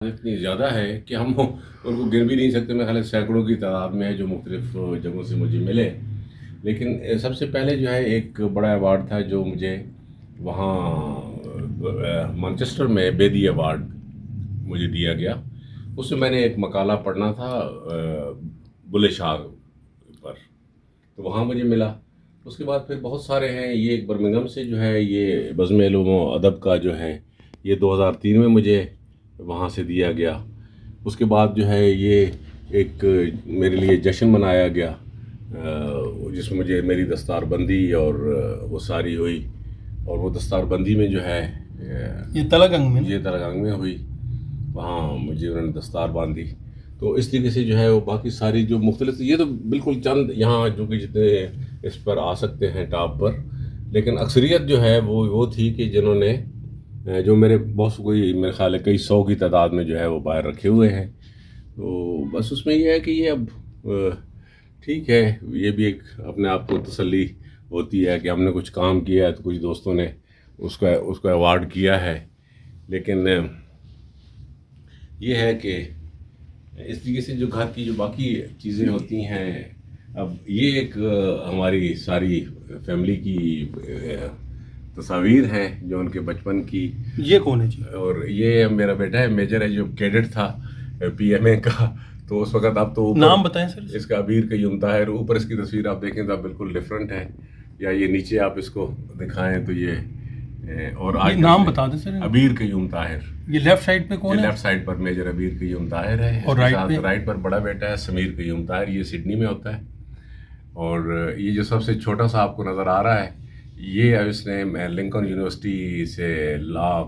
اتنی زیادہ ہے کہ ہم ان کو گر بھی نہیں سکتے. میں خیال ہے سینکڑوں کی تعداد میں ہے جو مختلف جگہوں سے مجھے ملے. لیکن سب سے پہلے جو ہے ایک بڑا ایوارڈ تھا جو مجھے وہاں مانچسٹر میں بیدی ایوارڈ مجھے دیا گیا. اس میں نے ایک مقالہ پڑھنا تھا بلے شاہ پر، تو وہاں مجھے ملا. اس کے بعد پھر بہت سارے ہیں. یہ ایک برمنگھم سے جو ہے یہ بزم علوم و ادب کا جو ہے یہ 2003 میں مجھے وہاں سے دیا گیا. اس کے بعد جو ہے یہ ایک میرے لیے جشن منایا گیا جس میں مجھے میری دستار بندی اور وہ ساری ہوئی. اور وہ دستار بندی میں جو ہے یہ تلگنگ میں یہ تلگنگ میں ہوئی. وہاں مجھے انہوں نے دستار باندھی. تو اس طریقے سے جو ہے وہ باقی ساری جو مختلف، یہ تو بالکل چند یہاں جو کہ جتنے اس پر آ سکتے ہیں ٹاپ پر، لیکن اکثریت جو ہے وہ تھی کہ جنہوں نے جو میرے بہت کوئی میرے خیال ہے کئی سو کی تعداد میں جو ہے وہ باہر رکھے ہوئے ہیں. تو بس اس میں یہ ہے کہ یہ اب ٹھیک ہے، یہ بھی ایک اپنے آپ کو تسلی ہوتی ہے کہ ہم نے کچھ کام کیا ہے تو کچھ دوستوں نے اس کو ایوارڈ کیا ہے. لیکن یہ ہے کہ اس طریقے سے جو گھر کی جو باقی چیزیں ہوتی ہیں، اب یہ ایک ہماری ساری فیملی کی تصاویر ہیں جو ان کے بچپن کی. یہ کون ہے جی؟ اور یہ میرا بیٹا ہے، میجر ہے، جو کیڈٹ تھا پی ایم اے کا. تو اس وقت اب تو نام بتائیں سر اس کا عبیر قیوم طاہر. اوپر اس کی تصویر آپ دیکھیں تو بالکل ڈفرینٹ ہے، یا یہ نیچے آپ اس کو دکھائیں تو یہ اور یہ نام بتا دیں سر. عبیر قیوم طاہر. یہ لیفٹ سائڈ پہ کون ہے؟ لیفٹ سائڈ پر میجر عبیر قیوم طاہر ہے. اور رائٹ پر بڑا بیٹا ہے سمیر قیوم طاہر، یہ سڈنی میں ہوتا ہے. اور یہ جو سب سے چھوٹا سا آپ کو نظر آ رہا ہے، یہ اس نے لنکن یونیورسٹی سے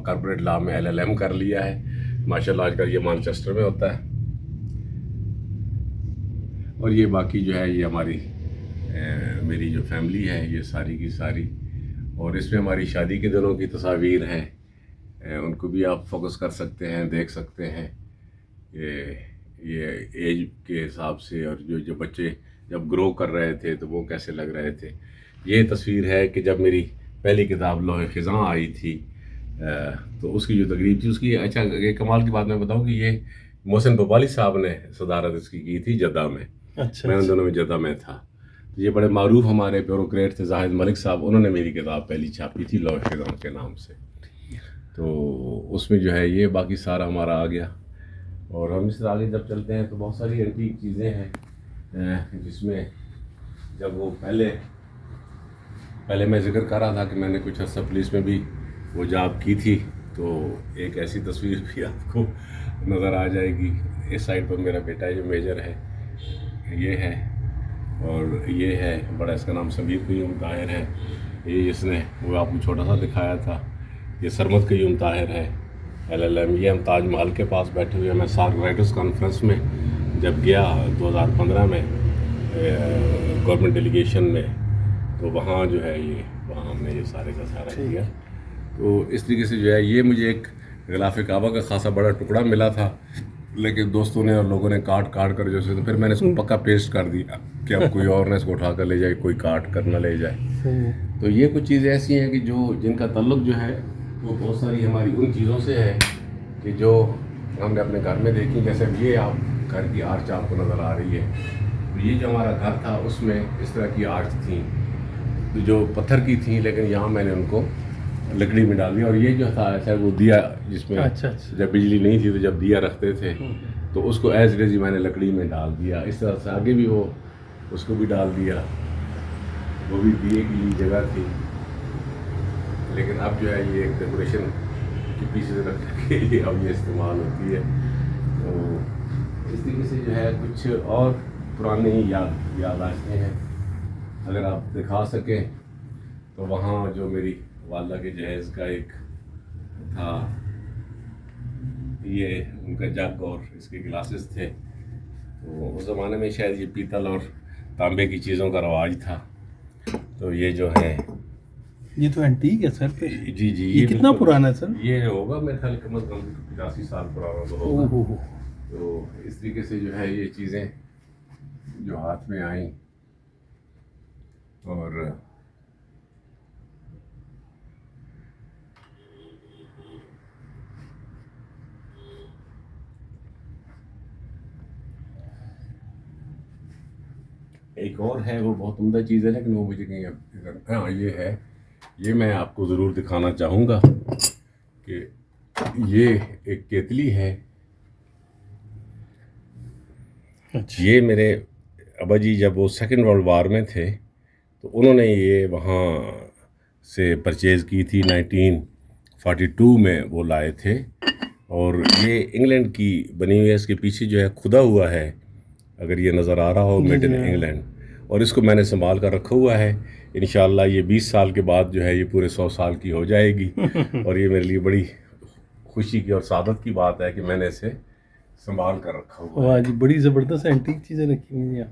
کارپوریٹ لا میں LLM کر لیا ہے. ماشاءاللہ آج کل یہ مانچسٹر میں ہوتا ہے. اور یہ باقی جو ہے یہ ہماری میری جو فیملی ہے یہ ساری کی ساری. اور اس میں ہماری شادی کے دنوں کی تصاویر ہیں، ان کو بھی آپ فوکس کر سکتے ہیں، دیکھ سکتے ہیں. یہ ایج کے حساب سے اور جو بچے جب گرو کر رہے تھے تو وہ کیسے لگ رہے تھے. یہ تصویر ہے کہ جب میری پہلی کتاب لوح خزاں آئی تھی تو اس کی جو تقریب تھی اس کی. اچھا ایک کمال کی بات میں بتاؤں کہ یہ محسن بھوپالی صاحب نے صدارت اس کی تھی جدہ میں. میں ان دونوں میں جدہ میں تھا. یہ بڑے معروف ہمارے بیوروکریٹ تھے زاہد ملک صاحب، انہوں نے میری کتاب پہلی چھاپی تھی لوح خزاں کے نام سے. تو اس میں جو ہے یہ باقی سارا ہمارا آ گیا. اور ہم اس سے آگے جب چلتے ہیں تو بہت ساری اینٹیک چیزیں ہیں جس میں جب وہ پہلے میں ذکر کر رہا تھا کہ میں نے کچھ عرصہ پولیس میں بھی وہ جاب کی تھی. تو ایک ایسی تصویر بھی آپ کو نظر آ جائے گی. اس سائڈ پر میرا بیٹا جو میجر ہے یہ ہے، اور یہ ہے بڑا، اس کا نام سمیر قیوم طاہر ہے. یہ اس نے وہ آپ کو چھوٹا سا دکھایا تھا. یہ سرمد قیوم طاہر ہے LLM. یہ ہم تاج محل کے پاس بیٹھے ہوئے ہیں. میں سارک رائٹرز کانفرنس میں جب گیا 2015 میں گورنمنٹ ڈیلیگیشن میں، تو وہاں جو ہے وہاں ہم نے یہ سارے کا سارا کیا. تو اس طریقے سے جو ہے یہ مجھے ایک غلاف کعبہ کا خاصا بڑا ٹکڑا ملا تھا، لیکن دوستوں نے اور لوگوں نے کاٹ کر جو سے، تو پھر میں نے اس کو پکا پیسٹ کر دیا کہ اب کوئی اور نہ اس کو اٹھا کر لے جائے، کوئی کاٹ کر نہ لے جائے. تو یہ کچھ چیزیں ایسی ہیں کہ جن کا تعلق جو ہے وہ بہت ساری ہماری ان چیزوں سے ہے کہ جو ہم نے اپنے گھر میں دیکھی. جیسے یہ آپ گھر کی آرچ آپ کو نظر آ رہی ہے، تو یہ جو ہمارا گھر تھا اس میں اس طرح کی آرچ تھیں جو پتھر کی تھیں، لیکن یہاں میں نے ان کو لکڑی میں ڈال دیا. اور یہ جو تھا ایسا وہ دیا جس میں جب بجلی نہیں تھی تو جب دیا رکھتے تھے تو اس کو ایز اٹ از میں نے لکڑی میں ڈال دیا. اس طرح سے آگے بھی وہ اس کو بھی ڈال دیا، وہ بھی دیے کی جگہ تھی. لیکن اب جو ہے یہ ایک ڈیکوریشن کی پیسز رکھ کے اب یہ استعمال ہوتی ہے. تو اس طریقے سے جو ہے کچھ اور پرانی یاد آتے ہیں اگر آپ دکھا سکیں. تو وہاں جو میری والدہ کے جہیز کا ایک تھا، یہ ان کا جگ اور اس کے گلاسز تھے. تو اس زمانے میں شاید یہ پیتل اور تانبے کی چیزوں کا رواج تھا. تو یہ جو ہے یہ تو اینٹیک ہے سر. جی یہ کتنا پرانا ہے سر؟ یہ ہوگا میرے خیال کم از کم 85 سال پرانا تو ہوگا. تو اس طریقے سے جو ہے یہ چیزیں جو ہاتھ میں آئیں. اور ایک اور ہے وہ بہت عمدہ چیز ہے لیکن وہ مجھے کہیں ہاں یہ ہے، یہ میں آپ کو ضرور دکھانا چاہوں گا کہ یہ ایک کیتلی ہے. اچھا یہ میرے ابا جی جب وہ سیکنڈ ورلڈ وار میں تھے تو انہوں نے یہ وہاں سے پرچیز کی تھی. 1942 میں وہ لائے تھے اور یہ انگلینڈ کی بنی ہوئی ہے. اس کے پیچھے جو ہے کھدا ہوا ہے، اگر یہ نظر آ رہا ہو، جی میڈ جی ان ہاں. انگلینڈ. اور اس کو میں نے سنبھال کر رکھا ہوا ہے. انشاءاللہ یہ 20 سال کے بعد جو ہے یہ پورے 100 سال کی ہو جائے گی اور یہ میرے لیے بڑی خوشی کی اور سعادت کی بات ہے کہ میں نے اسے سنبھال کر رکھا ہوا ہے. واہ جی، بڑی زبردست اینٹیک چیزیں رکھی ہوئی ہیں.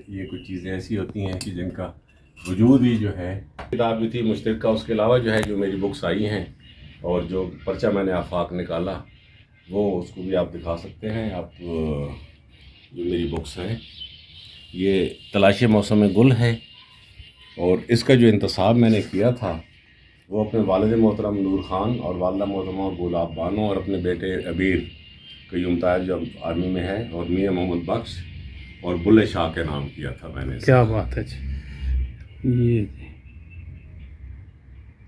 یہ کچھ چیزیں ایسی ہوتی ہیں کہ جن کا وجود ہی جو ہے. کتاب بھی تھی مشترکہ، اس کے علاوہ جو ہے جو میری بکس آئی ہیں اور جو پرچہ میں نے آفاق نکالا وہ اس کو بھی آپ دکھا سکتے ہیں. آپ جو میری بکس ہیں، یہ تلاش موسم گل ہے اور اس کا جو انتصاب میں نے کیا تھا وہ اپنے والد محترم نور خان اور والدہ محترمہ گلاب بانو اور اپنے بیٹے عبیر قیوم طاہر جو آرمی میں ہے اور میاں محمد بخش اور بلے شاہ کے نام کیا تھا میں نے اس کیا کا. بات ہے جی، یہ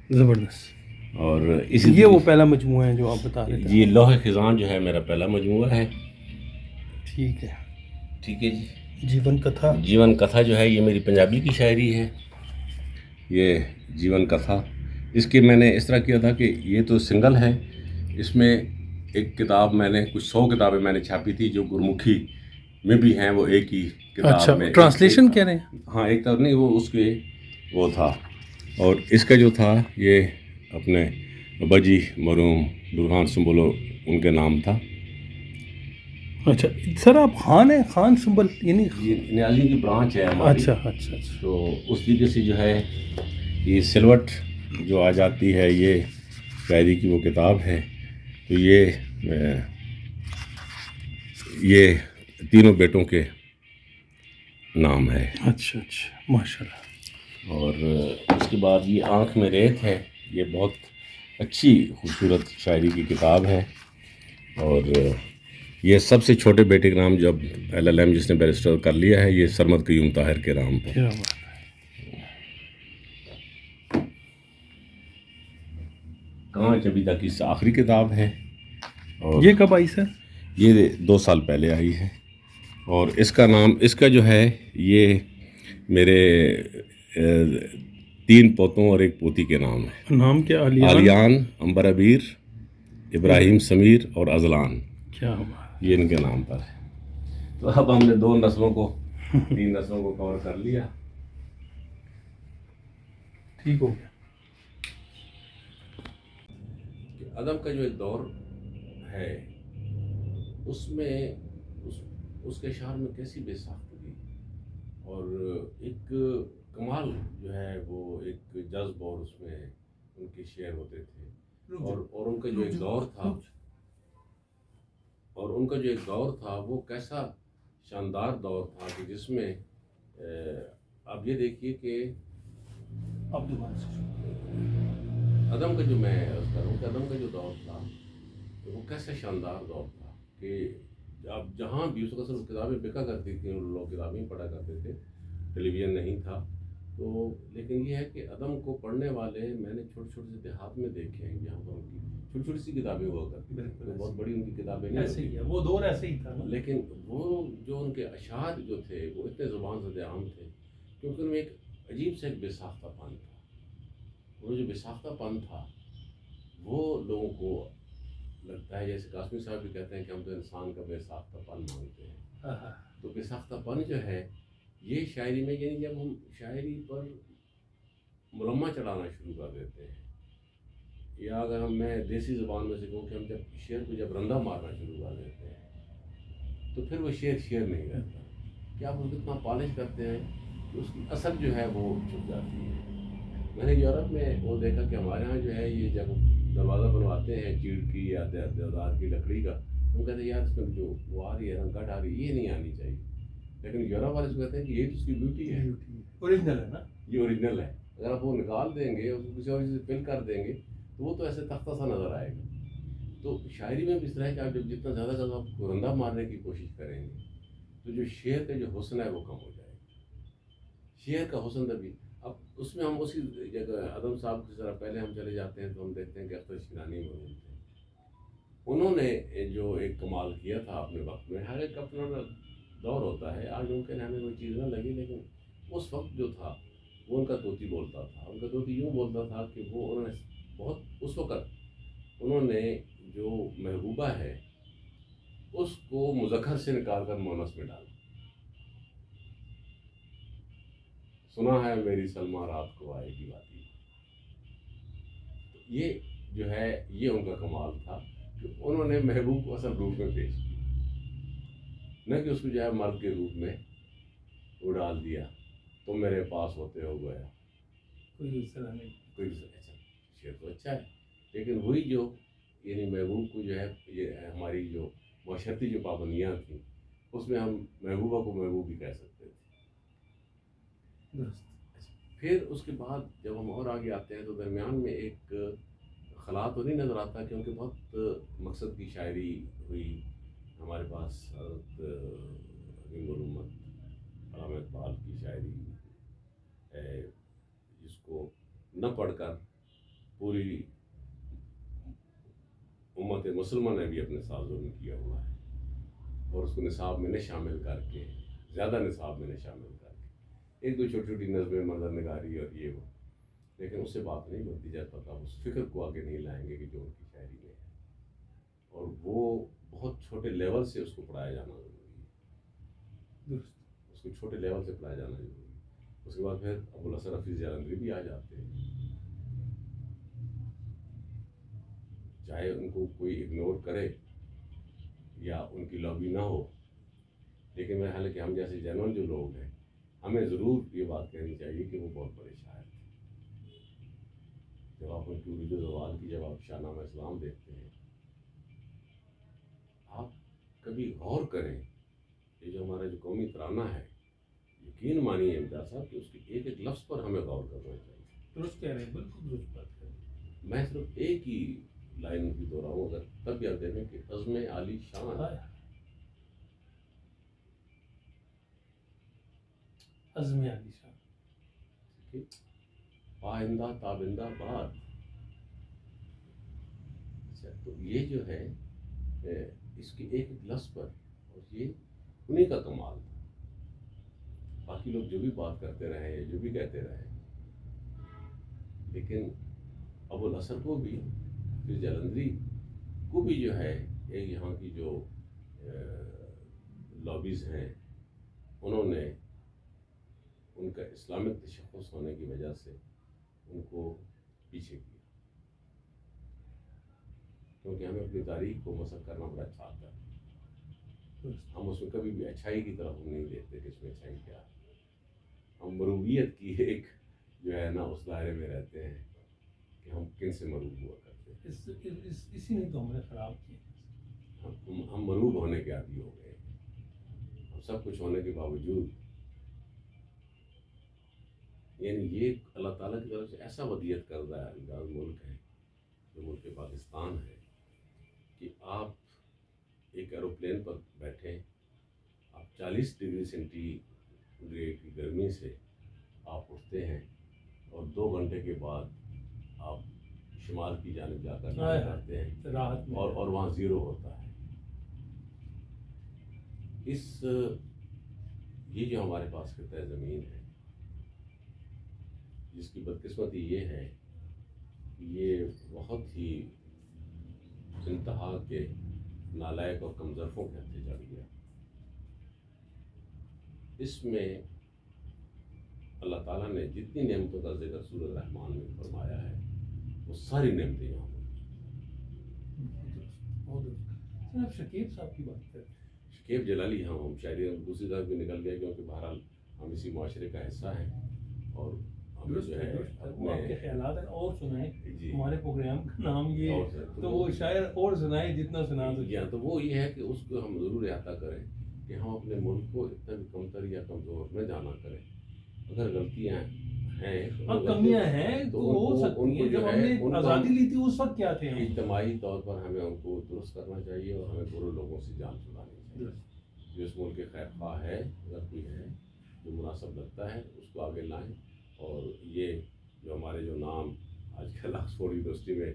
زبردست. اور اسی یہ وہ پہلا مجموعہ ہے جو آپ بتا رہے تھے. یہ لوح خزاں جو ہے میرا پہلا مجموعہ ہے. ٹھیک ہے. ٹھیک ہے جی. جیون کتھا. جیون کتھا جو ہے یہ میری پنجابی کی شاعری ہے. یہ جیون کتھا اس کے میں نے اس طرح کیا تھا کہ یہ تو سنگل ہے، اس میں ایک کتاب میں نے کچھ 100 کتابیں میں نے چھاپی تھی جو گرمکھی میں بھی ہیں. وہ ایک ہی کتاب اچھا، میں ٹرانسلیشن کہہ رہے ہیں. ہاں ایک طرف نہیں، وہ اس کے وہ تھا. اور اس کا جو تھا یہ اپنے ابا جی مرحوم درخان سنبلو ان کے نام تھا. اچھا سر، آپ خان ہیں؟ خان سنبل یعنی؟ یہ نیازی کی برانچ ہے ہماری. اچھا اچھا اچھا. تو اس طریقے سے جو ہے یہ سلوٹ جو آ جاتی ہے یہ شاعری کی وہ کتاب ہے. تو یہ تینوں بیٹوں کے نام ہے. اچھا اچھا، ماشاء اللہ. اور اس کے بعد یہ آنکھ میں ریت ہے، یہ بہت اچھی خوبصورت شاعری کی کتاب ہے. اور یہ سب سے چھوٹے بیٹے کا نام جب LLM جس نے بیرسٹر کر لیا ہے، یہ سرمد قیوم طاہر کے نام پر. کیا بات ہے. کانچ ابھی تک اس آخری کتاب ہے. اور یہ کب آئی سر؟ یہ 2 سال پہلے آئی ہے. اور اس کا نام، اس کا جو ہے یہ میرے 3 پوتوں اور 1 پوتی کے نام ہے. نام کیا؟ آلیان، عنبر عبیر، ابراہیم سمیر اور ازلان. کیا بات. یہ ان کے نام پر ہے. تو اب ہم نے 2 نسلوں کو 3 نسلوں کو کور کر لیا. ٹھیک ہو گیا. ادب کا جو ایک دور ہے اس میں اس کے اشعار میں کیسی بے ساختگی اور ایک کمال جو ہے، وہ ایک جذب، اور اس میں ان کے شعر ہوتے تھے. اور ان کا جو ایک دور تھا وہ کیسا شاندار دور تھا کہ جس میں اب یہ دیکھیے کہ ادم کا جو میں عرض کروں کہ ادم کا جو دور تھا وہ کیسا شاندار دور تھا کہ اب جہاں بھی اس وقت کتابیں بکا کرتی تھیں، لوگ کتابیں پڑھا کرتے تھے، ٹیلی ویژن نہیں تھا. تو لیکن یہ ہے کہ ادم کو پڑھنے والے میں نے چھوٹے چھوٹے سے دیہات میں دیکھے ہیں جہاں پر ان کی چھوٹی چھوٹی سی کتابیں ہوا کرتی تھیں. بہت بڑی ان کی کتابیں نہیں ایسے ہی ہوتی، ہے، وہ دور ایسے ہی تھا. لیکن وہ جو ان کے اشعار جو تھے وہ اتنے زبان زدہ عام تھے کیونکہ ان میں ایک عجیب سے ایک بے ساختہ پن تھا. وہ جو بے ساختہ پن تھا وہ لوگوں کو لگتا ہے، جیسے قاسمی صاحب بھی کہتے ہیں کہ ہم تو انسان کا بے ساختہ پن مانگتے ہیں. تو بے ساختہ پن جو ہے یہ شاعری میں، یعنی جب ہم شاعری پر ملمہ چڑھانا شروع کر دیتے ہیں، یا اگر میں دیسی زبان میں سے کہوں کہ ہم جب شعر کو جب رندہ مارنا شروع کر دیتے ہیں تو پھر وہ شعر نہیں رہتا. کہ آپ اس کو اتنا پالش کرتے ہیں کہ اس کی اثر جو ہے وہ چھپ جاتی ہے. میں نے یورپ میں وہ دیکھا کہ ہمارے ہاں جو ہے یہ جب دروازہ بنواتے ہیں چیڑ کی یا دیودار کی لکڑی کا، ہم کہتے ہیں یار اس میں جو وہ آ رہی ہے رنگ کٹ آ رہی ہے، یہ نہیں آنی چاہیے. لیکن یورپ والے اس کو کہتے ہیں کہ یہ تو اس کی بیوٹی ہے، اوریجنل ہے نا، یہ اوریجنل ہے. اگر آپ وہ نکال دیں گے اور کسی اور چیز سے فل کر دیں گے تو وہ تو ایسے تختہ سا نظر آئے گا. تو شاعری میں بھی اس طرح ہے کہ آپ جب جتنا زیادہ آپ کو رندہ مارنے کی کوشش کریں گے تو جو شعر کا جو حسن ہے وہ کم ہو جائے گا. شعر کا حسن تبھی اب اس میں ہم اسی جگہ ادم صاحب کی طرح پہلے ہم چلے جاتے ہیں تو ہم دیکھتے ہیں کہ اختر شیرانی مرحوم تھے. انہوں نے جو ایک کمال کیا تھا اپنے وقت میں، ہر ایک اپنا دور ہوتا ہے. آج ممکن ہمیں کوئی چیز نہ لگی، لیکن اس وقت جو تھا وہ ان کا طوطی بولتا تھا. ان کا طوطی یوں بولتا تھا کہ وہ انہوں نے بہت اس وقت انہوں نے جو محبوبہ ہے اس کو مذکر سے نکال کر مونس میں ڈالا. سنا ہے میری سلمہ رات کو آئے گی وادی. یہ جو ہے یہ ان کا کمال تھا کہ انہوں نے محبوب کو اصل روپ میں پیش کیا، نہ کہ اس کو جو ہے مرد کے روپ میں وہ ڈال دیا. تم میرے پاس ہوتے ہو گیا کوئی دوسرا نہیں. کوئی اچھا شعر تو اچھا ہے، لیکن وہی جو یعنی محبوب کو جو ہے یہ ہماری جو معاشرتی جو پابندیاں تھیں اس میں ہم محبوبہ کو محبوب بھی کہہ سکتے تھے. درست. پھر اس کے بعد جب ہم اور آگے آتے ہیں تو درمیان میں ایک خلا تو نہیں نظر آتا، کیونکہ بہت مقصد کی شاعری ہوئی ہمارے پاس. حضرت عظیم الامت علامہ اقبال کی شاعری ہے جس کو نہ پڑھ کر پوری امت مسلمہ نے بھی اپنے سازوں میں کیا ہوا ہے، اور اس کو نصاب میں نہ شامل کر کے، زیادہ نصاب میں نہ شامل کر کے ایک دو چھوٹی چھوٹی نظمیں منظر نگاری اور یہ وہ، لیکن اس سے بات نہیں بنتی جب تک آپ اس فکر کو آگے نہیں لائیں گے کہ جو ان کی شاعری میں ہے. اور وہ بہت چھوٹے لیول سے اس کو پڑھایا جانا ضروری ہے. درست. اس کو چھوٹے لیول سے پڑھایا جانا ضروری ہے. اس کے بعد پھر ابوالحسن حفیظ جلندھری بھی آ جاتے ہیں. چاہے ان کو کوئی اگنور کرے یا ان کی لابی نہ ہو، لیکن میرا خیال ہے کہ ہم جیسے جنون جو لوگ ہیں ہمیں ضرور یہ بات کہنی چاہیے کہ وہ بہت بڑے شاعر تھے. جب آپ ان کی عروج و زوال کی جب آپ شاہ نامہ اسلام دیکھتے ہیں، آپ کبھی غور کریں یہ جو ہمارا جو قومی ترانہ ہے، یقین مانیے امتیاز صاحب کہ اس کے ایک ایک لفظ پر ہمیں غور کرنا چاہیے. درست کہہ رہے ہیں، بالکل درست بات کہہ رہے ہیں. میں صرف ایک ہی لائن کی دہراؤں اگر تب یاد دیکھیں کہ عزم عالی شان، عزم عالی شان، پائندہ تابندہ باد. اچھا تو یہ جو ہے اس کے ایک ایک لفظ پر، اور یہ انہیں کا کمال تھا. باقی لوگ جو بھی بات کرتے رہے یا جو بھی کہتے رہے، لیکن ابوالحسن کو بھی پھر جلندھری کو بھی جو ہے یہاں کی جو لابیز ہیں انہوں نے ان کا اسلامک تشخص ہونے کی وجہ سے ان کو پیچھے کیا، کیونکہ ہمیں اپنی تاریخ کو مسخ کرنا بڑا اچھا آتا ہے. ہم اس میں کبھی بھی اچھائی کی طرف نہیں دیکھتے کہ اس میں اچھائی کیا ہے. ہم مروبیت کی ایک جو ہے نا اس دائرے میں رہتے ہیں کہ ہم کن سے مروب ہوا کرتے ہیں. اسی نے تو ہم نے خراب کیا. ہم مروب ہونے کے عادی ہو گئے. ہم سب کچھ ہونے کے باوجود یعنی یہ اللہ تعالیٰ کی طرف سے ایسا ودیعت کردہ اعزاز ملک ہے جو ملک پاکستان ہے کہ آپ ایک ایروپلین پر بیٹھیں، آپ 40 ڈگری سینٹی گریڈ کی گرمی سے آپ اٹھتے ہیں اور 2 گھنٹے کے بعد آپ شمال کی جانب جا کر جاتے ہیں اور وہاں زیرو ہوتا ہے. یہ جو ہمارے پاس خطہ زمین ہے جس کی بدقسمتی یہ ہے کہ یہ بہت ہی انتہا کے نالائق اور کمزرفوں کے ہتھے چڑھ گیا. اس میں اللہ تعالیٰ نے جتنی نعمتوں کا ذکر سورۃ الرحمن میں فرمایا ہے وہ ساری نعمتیں یہاں ہوئی. شکیب صاحب کی بات کریں. شکیب جلالی، ہم شاعری دوسری طرف بھی نکل گئے کیونکہ بہرحال ہم اسی معاشرے کا حصہ ہیں اور ہم جو ہے وہ آپ کے خیالات ہیں اور سنائیں. جی ہمارے پروگرام کا نام یہ تو وہ شاعر اور سنائیں جتنا سنا سکیں. تو وہ یہ ہے کہ اس کو ہم ضرور احاطہ کریں کہ ہم اپنے ملک کو اتنا بھی کمتر یا کمزور نہ جانا کریں. اگر غلطیاں ہیں، کمیاں ہیں تو ہو سکتی ہیں. جب ہم نے آزادی لی تھی اس وقت کیا تھے ہم؟ اجتماعی طور پر ہمیں ان کو درست کرنا چاہیے اور ہمیں برے لوگوں سے جان چھڑانی چاہیے. جو اس ملک کے خیر خواہ ہے اگر کوئی ہے جو مناسب لگتا ہے اس کو آگے لائیں. اور یہ جو ہمارے جو نام آج کل آکسفورڈ یونیورسٹی میں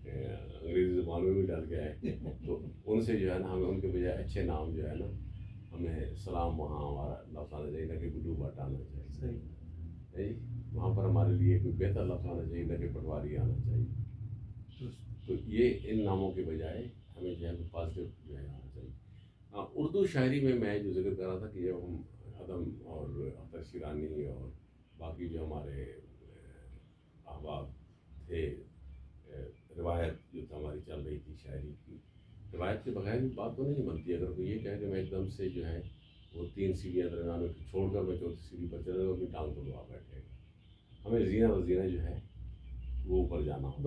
انگریزی زبان میں بھی ڈل گیا ہے, تو ان سے جو ہے نا ہمیں ان کے بجائے اچھے نام جو ہے نا ہمیں سلام وہاں ہمارا لفظ آنا چاہیے نہ کہ گڈو بٹ آنا چاہیے. صحیح, وہاں پر ہمارے لیے کوئی بہتر لفظ آنا چاہیے نہ کہ پٹواری آنا چاہیے. تو یہ ان ناموں کے بجائے ہمیں جو ہے پازیٹیو جو ہے آنا چاہیے. ہاں, اردو شاعری میں جو ذکر کر رہا تھا کہ جب ہم عدم اور اختر شیرانی اور باقی جو ہمارے احباب تھے, روایت جو ہماری چل رہی تھی شاعری کی, روایت کے بغیر بھی بات تو نہیں بنتی. اگر کوئی یہ کہے کہ میں ایک دم سے جو ہے وہ 3 سیڑھیاں درمیان میں چھوڑ کر میں 4تھی سیڑھی پر چلے گا, اپنی ٹانگ کو دبا بیٹھے گا. ہمیں زینہ و زینہ جو ہے وہ اوپر جانا ہوتا ہے,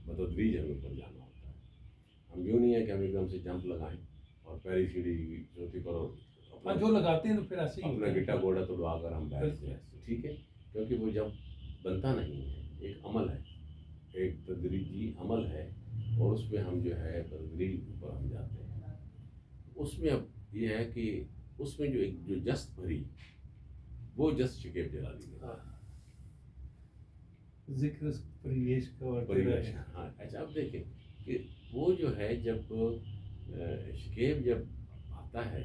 بتدریج ہمیں اوپر جانا ہوتا ہے. ہم یوں نہیں ہے کہ ہم ایک دم سے جمپ لگائیں اور پہلی سیڑھی چوتھی پر جو لگاتے ہیں تو پھر ایسے ہی اپنا گٹا گوڑا توڑوا کر ہم بیٹھ جائیں. ٹھیک ہے, کیونکہ وہ جب بنتا نہیں ہے, ایک عمل ہے, ایک تدریجی عمل ہے, اور اس میں ہم جو ہے تدریج اوپر ہم جاتے ہیں. اس میں اب یہ ہے کہ اس میں جو ایک جو جست بھری وہ جست شکیب جلالی نے ذکر پریویش کا پریویش. ہاں اچھا, اب دیکھیں کہ وہ جو ہے جب شکیب جب آتا ہے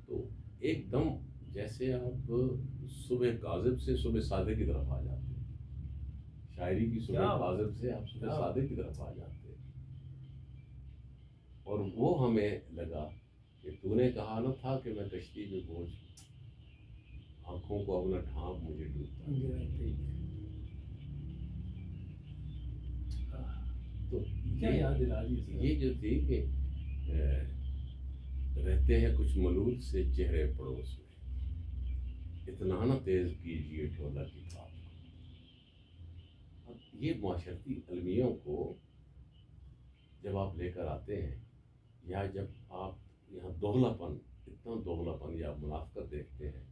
تو ایک دم جیسے آپ صبح کاذب سے صبح صادق کی طرف آ جاتے ہیں. شاعری کی صبح کاذب سے آپ صبح صادق کی طرف آ جاتے ہیں. اور وہ ہمیں لگا کہ تو نے کہا نہ تھا کہ میں کشتی میں بوجھ آنکھوں کو اپنا ڈھانپ مجھے ڈوبتا. تو یہ جو تھی کہ رہتے ہیں کچھ ملول سے چہرے پڑوس میں, اتنا نہ تیز کیجیے ٹھولا کی بات. اب یہ معاشرتی المیوں کو جب آپ لے کر آتے ہیں, یا جب آپ یہاں دوغلا پن, اتنا دوغلا پن یا منافقت دیکھتے ہیں.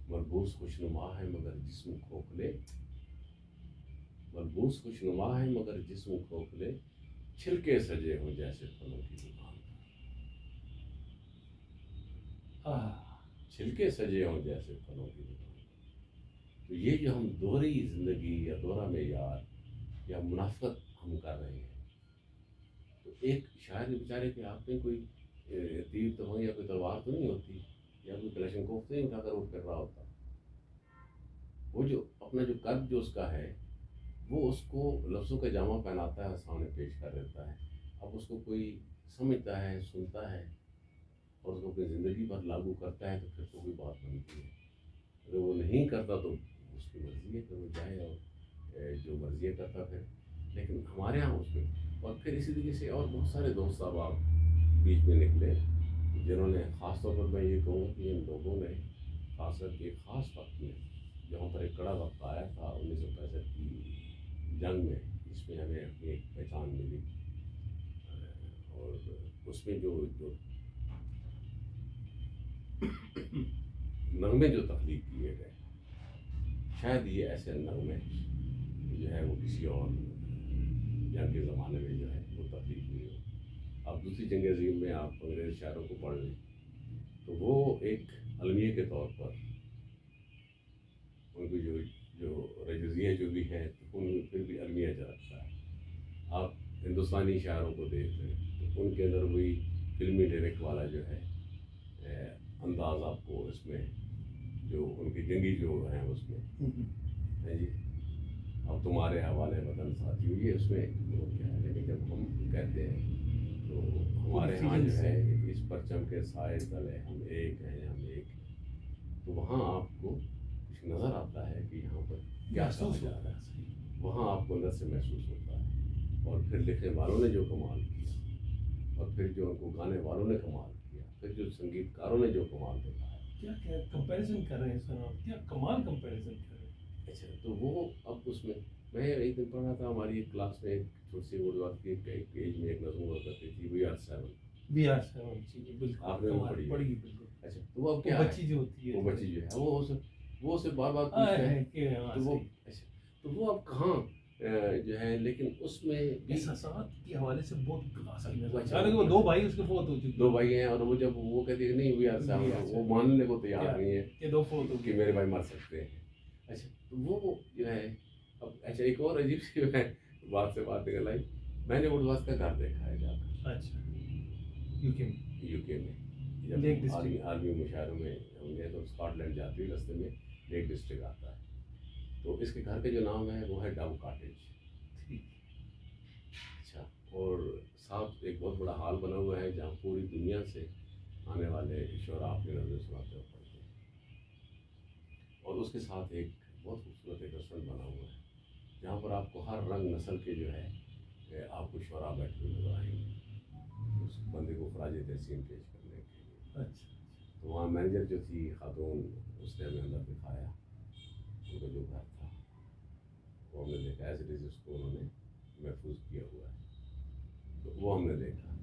ملبوس خوشنما ہے مگر جسم کھوکھلے, ملبوس خوشنما ہے مگر جسم کھوکھلے, چھلکے سجے ہوں جیسے پھلوں کی دکان, چھلکے سجے ہوں جیسے پھلوں کی دکان. تو یہ جو ہم دوہری زندگی یا دوہرا معیار یا منافقت ہم کر رہے ہیں, تو ایک شاعر بیچارے کہ آپ نے کوئی تیر تو ہو یا کوئی تلوار تو نہیں ہوتی, یا کوئی کلاشن کوف تو نہیں اٹھا کر اٹھ کر رہا ہوتا. وہ جو اپنا جو قد جو اس کا ہے وہ اس کو لفظوں کا جامع پہناتا ہے, سامنے پیش کر دیتا ہے. اب اس کو کوئی سمجھتا ہے, سنتا ہے اور اس کو اپنی زندگی پر لاگو کرتا ہے تو پھر تو کوئی بات بنتی ہے. اگر وہ نہیں کرتا تو اس کی مرضی ہے کہ وہ جائے اور جو مرضی ہے کرتا پھر. لیکن ہمارے یہاں اس میں, اور پھر اسی طریقے سے اور بہت سارے دوست احباب بیچ میں نکلے جنہوں نے, خاص طور پر میں یہ کہوں کہ ان لوگوں نے خاص کر کے خاص وقت میں جہاں پر ایک کڑا وقت آیا تھا 1965 کی جنگ میں, اس میں ہمیں اپنی ایک پہچان ملی. اور اس میں جو نغمے جو تخلیق کیے گئے, شاید یہ ایسے نغمے جو ہے وہ کسی اور جنگ کے زمانے میں جو ہے وہ تخلیق نہیں ہو. اب دوسری جنگ عظیم میں آپ انگریز شاعروں کو پڑھ لیں تو وہ ایک المیہ کے طور پر ان کی جو رجزیہ جو بھی ہے ان میں پھر بھی المیہ رکھتا ہے. آپ ہندوستانی شاعروں کو دیکھ لیں تو ان کے اندر وہی فلمی ڈائریکٹ والا جو ہے انداز آپ کو اس میں جو ان کی جنگی جو ہیں اس میں ہے جی. اب تمہارے حوالے وطن ساتھیوں, یہ اس میں وہ کیا ہے. لیکن جب ہم کہتے ہیں تو ہمارے ہاں جو ہے اس پرچم کے سائے تلے ہم ایک ہیں, ہم ایک, تو وہاں آپ کو کچھ نظر آتا ہے کہ یہاں پر کیا کہا جا رہا ہے, وہاں آپ کو اندر سے محسوس ہوتا ہے. اور پھر لکھنے والوں نے جو کمال کیا, اور پھر جو ان کو گانے والوں نے کمال کیا, پھر جو سنگیت کاروں نے جو کمال دکھایا. کیا کمپیریزن کر رہے ہیں سر آپ, کیا کمال کمپیریزن کر رہے ہیں. اچھا, تو وہ اب اس میں ایک دن پڑھ رہا تھا ہماری ایک کلاس میں, ایک چھوٹی سی اردو کی ایک پیج میں ایک نظم ہوا کرتی تھی, وی آر 7. بالکل آپ نے وہ پڑھی بالکل. اچھا, تو وہ اب کیا بچی جو ہوتی ہے, وہ بچی جو ہے وہ اسے بار بار پوچھتے ہیں, تو وہ اچھا, تو وہ اب کہاں جو ہے، لیکن اس میں بھی احساسات کے حوالے سے بہت کلاسک ہے. اچھا. حالانکہ وہ دو بھائی اس کے فوت ہو چکے 2 بھائی ہیں، اور وہ جب وہ کہتے ہیں نہیں وہ ماننے کو تیار نہیں ہے کہ 2 فوت ہو کہ میرے بھائی مر سکتے ہیں. اچھا، تو وہ جو ہے اب اچھا ایک اور عجیب سی جو ہے بات سے بات نکل آئی. میں نے اردواز کا گھر دیکھا ہے جا کر اچھا یو کے میں، لیک جب ڈسٹرکٹ. عالمی مشاعروں میں ہم گئے تو اسکاٹ لینڈ جاتے ہوئے رستے میں لیک ڈسٹرکٹ آتا ہے. تو اس کے گھر کا جو نام ہے وہ ہے ڈو کاٹیج. اچھا، اور ساتھ ایک بہت بڑا ہال بنا ہوا ہے جہاں پوری دنیا سے آنے والے شعراء اپنی نظر سناتے ہوئے پڑھتے ہیں. اور اس کے ساتھ ایک بہت خوبصورت ایک ریسٹورینٹ بنا ہوا ہے جہاں پر آپ کو ہر رنگ نسل کے جو ہے آپ کو شعراء بیٹھے ہوئے نظر آئیں گے اس بندے کو خراج تحسین پیش کرنے کے لیے. اچھا. تو وہاں مینیجر جو تھی خاتون، اس نے ہمیں اندر دکھایا ان کا جو گھر تھا، وہ ہم نے دیکھا ایز اٹ از، اس کو انہوں نے محفوظ کیا ہوا ہے. تو وہ ہم نے دیکھا.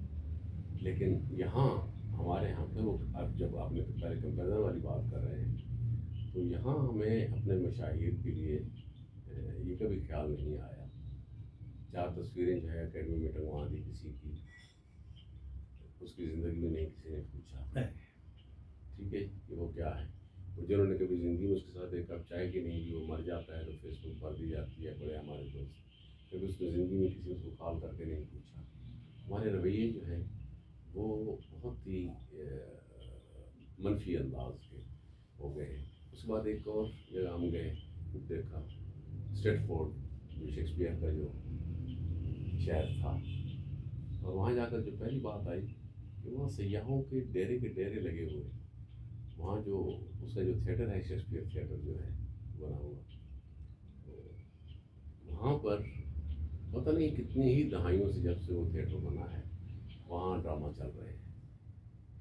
لیکن یہاں ہمارے یہاں پہ وہ اب جب آپ نے پہلے کمپیریزن والی بات کر رہے ہیں تو یہاں ہمیں اپنے مشاہیر کے لیے یہ کبھی خیال نہیں آیا. 4 تصویریں جو ہے اکیڈمی میں ٹنگوا دی کسی کی، اس کی زندگی میں نہیں کسی نے پوچھا ٹھیک ہے کہ وہ کیا ہے. اور جنہوں نے کبھی زندگی میں اس کے ساتھ ایک کپ چائے کی نہیں کی، وہ مر جاتا ہے تو فیس بک پر دی جاتی ہے بڑے ہمارے دوست. کبھی اس نے زندگی میں کسی اس کو کال کر کے نہیں پوچھا. ہمارے رویے جو ہیں وہ بہت ہی منفی انداز کے ہو گئے ہیں. اس کے بعد ایک اور جگہ ہم گئے، دیکھا اسٹریٹ فورڈ جو شیکسپیئر کا جو شہر تھا. اور وہاں جا کر جو پہلی بات آئی کہ وہاں سیاحوں کے ڈیرے لگے ہوئے. وہاں جو اس کا جو تھیٹر ہے شیکسپیئر تھیٹر جو ہے بنا ہوا، وہاں پر پتہ نہیں کتنی ہی دہائیوں سے جب سے وہ تھیٹر بنا ہے وہاں ڈرامہ چل رہے ہیں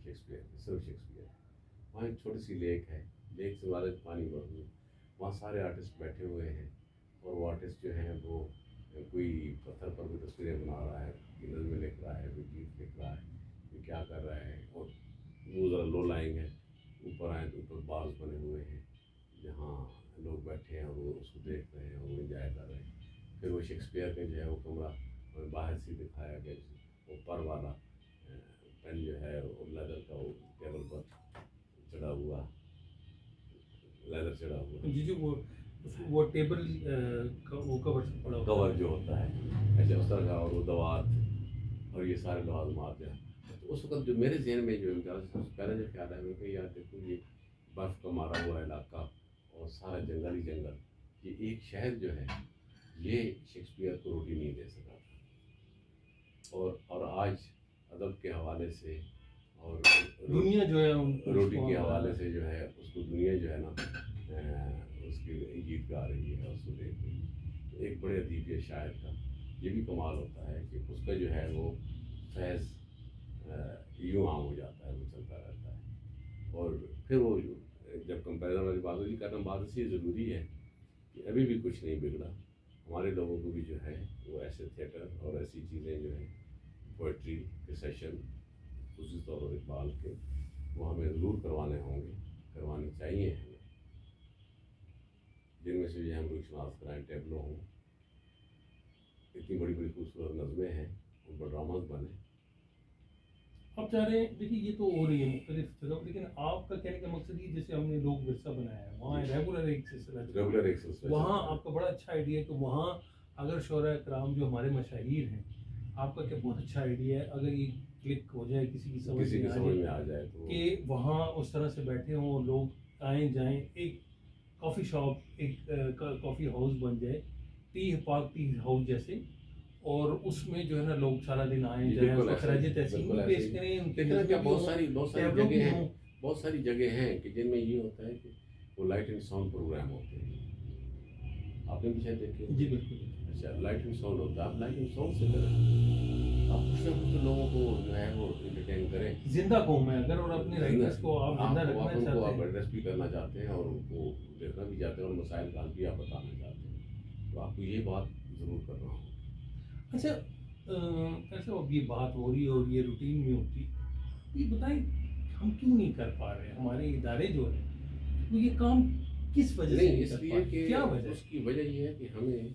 شیکسپیئر، صرف شیکسپیئر. وہاں ایک چھوٹی سی لیک ہے، لیک سے والد پانی بڑھ ہوئے، وہاں سارے آرٹسٹ بیٹھے ہوئے ہیں. اور وہ آرٹسٹ جو ہیں وہ کوئی پتھر پر بھی تصویریں بنا رہا ہے، کوئی نظمیں لکھ رہا ہے، کوئی گیت لکھ رہا ہے، کوئی کیا کر رہا ہے. اور وہ ذرا لو لائنگ ہے، اوپر آئیں تو اوپر بارز بنے ہوئے ہیں جہاں لوگ بیٹھے ہیں اور وہ اس کو دیکھ رہے ہیں اور وہ انجوائے کر رہے ہیں. پھر وہ شیکسپیئر کا جو ہے وہ کمرہ ہمیں باہر سے دکھایا گیا، وہ پر والا پین جو ہے وہ لیدر کا، وہ ٹیبل پر چڑھا ہوا، لیدر چڑھا ہوا جی وہ ٹیبل کا وہ کور سے پڑا کور جو ہوتا ہے ایسے اس طرح کا، اور وہ دوات اور یہ سارے لوازمات جو ہیں. تو اس وقت جو میرے ذہن میں جو سب سے پہلے جو خیال ہے کہ یار دیکھو یہ برف کا مارا ہوا علاقہ اور سارا جنگل ہی جنگل، یہ ایک شہر جو ہے یہ شیکسپیئر کو روٹی نہیں دے سکا تھا. اور آج ادب کے حوالے سے اور دنیا جو ہے روٹی کے حوالے سے جو ہے اس کو دنیا جو ہے نا اس کی گیت گا رہی ہے اس کو دیکھ رہی ہے. تو ایک بڑے ادیب یا شاعر کا یہ بھی کمال ہوتا ہے کہ اس کا جو ہے وہ فیض یوں عام ہو جاتا ہے، وہ چلتا رہتا ہے. اور پھر وہ جب کمپیریزن والی بات ہوتی کرنا بات اس لیے ضروری ہے کہ ابھی بھی کچھ نہیں بگڑا. ہمارے لوگوں کو بھی جو ہے وہ ایسے تھیٹر اور ایسی چیزیں جو ہیں پوئٹری کے سیشن خصوصی طور پر اقبال کے، وہ ہمیں ضرور کروانے ہوں گے، کروانی چاہیے ہمیں. جن میں سے جو ہم لوگ شناخت کرائیں ٹیبلو ہوں، اتنی بڑی بڑی خوبصورت نظمیں ہیں، ان پر ڈراماز بنے. آپ چاہ رہے ہیں دیکھیے یہ تو ہو رہی ہے مختلف جگہ، لیکن آپ کا کہنے کا مقصد یہ جیسے ہم نے لوگ ورثہ بنایا ہے وہاں ریگولر ایک سلسلہ وہاں آپ کا بڑا اچھا آئیڈیا ہے کہ وہاں اگر شعراء کرام جو ہمارے مشاہیر ہیں، آپ کا کیا بہت اچھا آئیڈیا ہے اگر یہ کلک ہو جائے کسی کی سمجھ میں آ جائے تو کہ وہاں اس طرح سے بیٹھے ہوں لوگ آئیں جائیں، ایک کافی شاپ، ایک کافی ہاؤس بن جائے، ٹی ہاؤس جیسے، اور اس میں جو ہے نا لوگ سارا دن آئیں جائیں، خراج تحسین پیش کریں. بہت ساری جگہ ہیں کہ جن میں یہ ہوتا ہے کہ وہ لائٹ اینڈ ساؤنڈ پروگرام ہوتے ہیں. آپ نے بھی شاید دیکھے. جی بالکل. اچھا، لائٹ اینڈ ساؤنڈ ہوتا ہے، آپ لائٹ اینڈ ساؤنڈ سے کریں، آپ کچھ نہ کچھ لوگوں کو جو ہے وہ انٹرٹین کریں. زندہ قوم ہے اگر، اور اپنے رائٹرس کو آپ زندہ رکھنا چاہتے ہیں، آپ ایڈریس بھی کرنا چاہتے ہیں اور ان کو دیکھنا بھی چاہتے ہیں اور مسائل کا حل بھی آپ بتانا چاہتے ہیں، تو آپ کو یہ بات ضرور کرنا ہوگا. اچھا ایسا اب یہ بات ہو رہی ہے اور یہ روٹین میں ہوتی، یہ بتائیں ہم کیوں نہیں کر پا رہے؟ ہمارے ادارے جو ہیں وہ یہ کام کس وجہ سے نہیں اس لیے کہ اس کی وجہ یہ ہے کہ ہمیں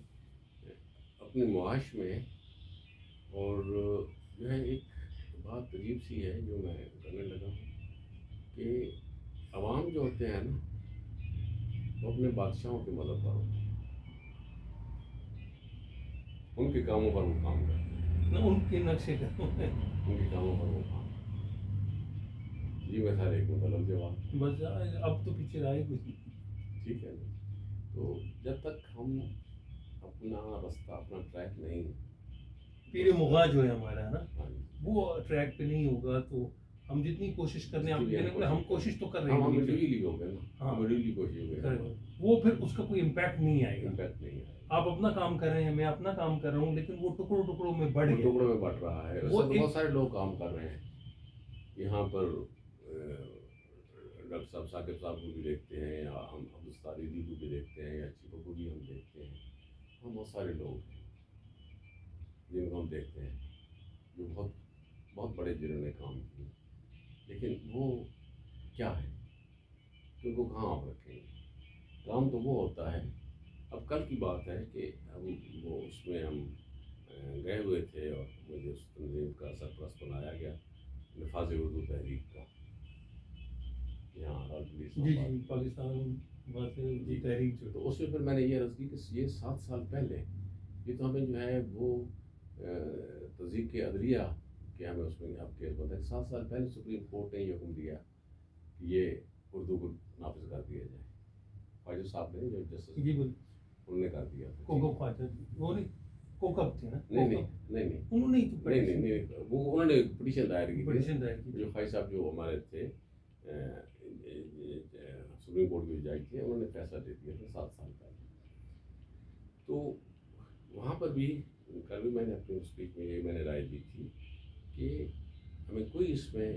اپنے معاش میں، اور جو ہے ایک بات عجیب سی ہے جو میں کرنے لگا ہوں کہ عوام جو ہوتے ہیں نا وہ اپنے بادشاہوں کے مدد پر ہوتے ہیں، ان کے کاموں پر وہ کام کرتے ہیں، نہ ان کے نقشے کا ان کے کاموں پر وہ کام کرتے ہیں. یہ میرا ایک مطلب جواب. بس اب تو پیچھے رہے کچھ نہیں. ٹھیک ہے نا. تو جب تک ہم اپنا رستہ، اپنا ٹریک نہیں، پیر مغاں جو ہے ہمارا نا، ہاں جی، وہ ٹریک پہ نہیں ہوگا تو ہم جتنی کوشش کرنے آپ کہنے کو ہم کوشش تو کر رہے ہم ہیں، انڈیویجلی ہو گئے نا، ہاں انڈیویجلی کوشش ہو گئے، وہ پھر اس کا کوئی امپیکٹ نہیں آئے گا. امپیکٹ نہیں ہے. آپ اپنا کام کر رہے ہیں، میں اپنا کام کر رہا ہوں، لیکن وہ ٹکڑوں ٹکڑوں میں بڑھ وہ گیا. ٹکڑوں میں بٹ رہا ہے. وہ بہت سارے لوگ کام کر رہے ہیں یہاں پر. ڈاکٹر صاحب ثاقب صاحب کو بھی دیکھتے ہیں، یا ہم عبدالستاری دی کو بھی دیکھتے ہیں، یا چیپو کو بھی ہم دیکھتے ہیں. ہم بہت سارے لوگ ہیں جن کو ہم دیکھتے ہیں جو بہت بہت بڑے جنہوں نے کام کیے، لیکن وہ کیا ہے کہ ان کو کہاں آپ رکھیں گے؟ کام تو وہ ہوتا ہے. اب کل کی بات ہے کہ ہم وہ اس میں ہم گئے ہوئے تھے اور مجھے اس تنظیم کا سرپرست بنایا گیا، نفاذ اردو تحریک کا، یہاں جی جی پاکستان جی تحریک جو. تو اس میں پھر میں نے یہ عرض کی کہ یہ 7 سال پہلے یہ تو ہمیں جو ہے وہ تضییق عدلیہ کہ ہمیں اس میں اب کیس بنتا ہے. 7 سال پہلے سپریم کورٹ نے یہ حکم دیا کہ یہ اردو کو نافذ کر دیا جائے. خواجہ صاحب نے جو جسٹس جی بول انہوں نے کر دیا تھا. کوکب خواجہ وہ نہیں کوکب تھے نا. نہیں نہیں نہیں نہیں انہوں نے نہیں نہیں وہ انہوں نے پٹیشن دائر کی تھی. پٹیشن دائر کی. جو خواجہ صاحب جو ہمارے تھے سپریم کورٹ کے جج تھے، انہوں نے فیصلہ دے دیا تھا 7 سال پہلے. تو وہاں پر بھی کل بھی میں نے اپنی اسپیچ میں یہ میں نے رائے دی تھی کہ ہمیں کوئی اس میں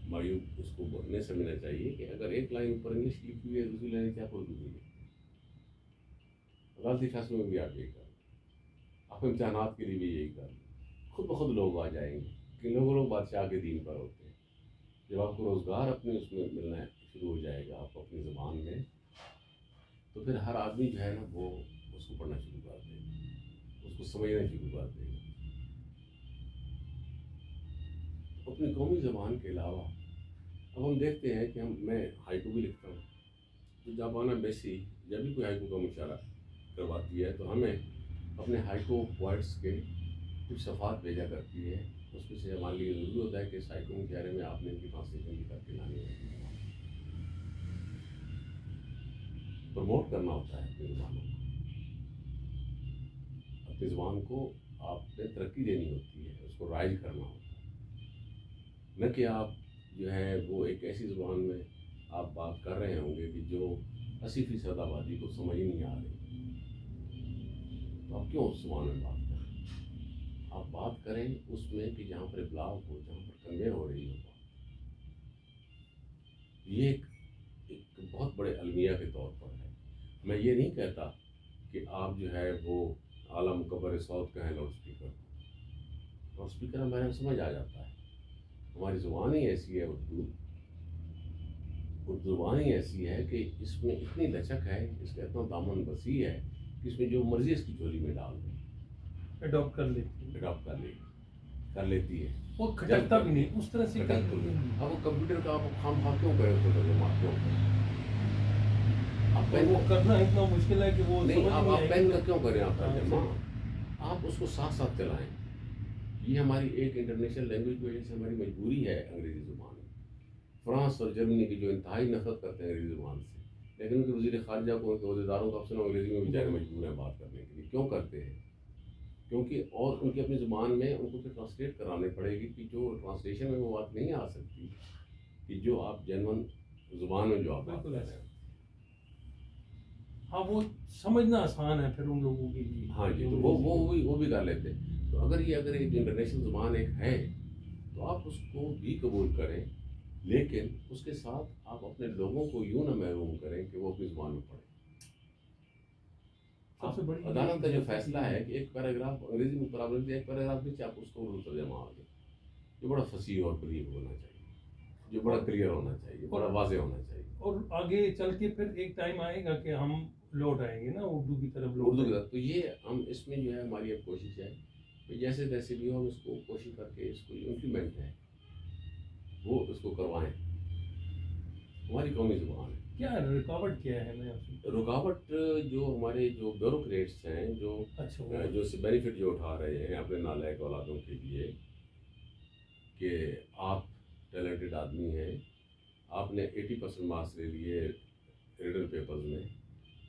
معیوب اس کو نہیں سمجھنا چاہیے کہ اگر ایک لائن اوپر انگلش کی لکھی ہوئی ہے، دوسری لائن کیا اردو کی ہے. عدالتی فیصلوں میں بھی آپ یہی کر لیں، آپ امتحانات کے لیے بھی یہی کر لیں. خود بخود لوگ آ جائیں گے کہ لوگ بادشاہ کے دین پر ہوتے ہیں. جب آپ کو روزگار اپنے اس میں ملنا شروع ہو جائے گا آپ اپنی زبان میں، تو پھر ہر آدمی جو ہے نا وہ اس کو پڑھنا شروع کر دے گا، اس کو سمجھنا شروع کر دے گا. اپنی قومی زبان کے علاوہ اب ہم دیکھتے ہیں کہ میں ہائیکو بھی لکھتا ہوں. تو جاپانا بیسی جب بھی کوئی ہائیکو کا مشاعرہ کرواتی ہے تو ہمیں اپنے ہائیکو پوائٹس کے کچھ صفحات بھیجا کرتی ہے. اس میں سے ہمارے لیے ضروری ہوتا ہے کہ اس ہائیکو مشاعرے میں آپ نے ان کی ٹرانسلیشن بھی کر کے لانی ہے، پروموٹ کرنا ہوتا ہے اپنی زبانوں کو. اپنی زبان کو آپ نے ترقی دینی ہوتی ہے، اس کو رائج کرنا ہوتا ہے، نہ کہ آپ جو ہے وہ ایک ایسی زبان میں آپ بات کر رہے ہوں گے کہ جو 80% آبادی کو سمجھ نہیں آ رہی. تو آپ کیوں اس زبان میں بات کریں؟ آپ بات کریں اس میں کہ جہاں پر ابلاغ ہو، جہاں پر کنوے ہو رہی ہو بات. یہ ایک بہت بڑے المیہ کے طور پر ہے. میں یہ نہیں کہتا کہ آپ جو ہے وہ اعلیٰ مکبر صوت کہیں لاؤڈ اسپیکر. لاؤڈ اسپیکر ہمارے سمجھ آ جاتا ہے. ہماری زبان ہی ایسی ہے اردو زبان ہی ایسی ہے کہ اس میں اتنی لچک ہے، اس کا اتنا دامن وسیع ہے کہ اس میں جو مرضی اس کی جھولی میں ڈال دیں اڈاپٹ اڈاپٹ کر لیتی ہے. وہ کھٹکتا بھی نہیں اس طرح سے. اب وہ کمپیوٹر کا آپ خام خواہ کیوں کریں، اس کو ترجمہ کیوں کریں؟ آپ وہ کرنا اتنا مشکل ہے کہ وہ نہیں، آپ پین کا کیوں کریں آپ ترجمہ؟ آپ اس کو ساتھ ساتھ چلائیں. یہ ہماری ایک انٹرنیشنل لینگویج کی وجہ سے ہماری مجبوری ہے انگریزی زبان. فرانس اور جرمنی کی جو انتہائی نفرت کرتے ہیں انگریزی زبان سے، لیکن ان کے وزیر خارجہ کو، ان کے عہدیداروں کو افسروں انگریزی میں بیچارے مجبور ہیں بات کرنے کے لیے. کیوں کرتے ہیں؟ کیونکہ اور ان کی اپنی زبان میں ان کو پھر ٹرانسلیٹ کرانی پڑے گی کہ جو ٹرانسلیشن میں وہ بات نہیں آ سکتی کہ جو آپ جنون زبان میں جو آپ بات کر رہے ہیں. ہاں وہ سمجھنا آسان ہے پھر ان لوگوں کے لیے. ہاں جی، تو وہ بھی کر لیتے. تو اگر ایک انٹرنیشنل زبان ایک ہے تو آپ اس کو بھی قبول کریں، لیکن اس کے ساتھ آپ اپنے لوگوں کو یوں نہ محروم کریں کہ وہ اپنی زبان میں پڑھیں. عدالت کا جو فیصلہ ہے کہ ایک پیراگراف انگریزی میں پرابلم ایک پیراگراف نیچے آپ اس کو اردو ترجمہ آ گیا، جو بڑا فصیح اور بلیغ ہونا چاہیے، جو بڑا کلیئر ہونا چاہیے، بڑا واضح ہونا چاہیے. اور آگے چل کے پھر ایک ٹائم آئے گا کہ ہم لوٹ آئیں گے نا اردو کی طرف اردو کے ساتھ. تو یہ ہم اس میں جو ہے ہماری اب کوشش ہے کہ جیسے تیسے بھی ہو ہم اس کو کوشش کر کے اس کو امپلیمنٹ ہے وہ اس کو کروائیں. ہماری قومی زبان ہے. کیا رکاوٹ کیا ہے میں رکاوٹ جو ہمارے جو بیوروکریٹس ہیں جو اچھا جو بینیفٹ جو اٹھا رہے ہیں اپنے نالائق اولادوں کے لیے کہ آپ ٹیلنٹڈ آدمی ہیں, آپ نے 80% مارکس لے لیے ریڈن پیپرز میں,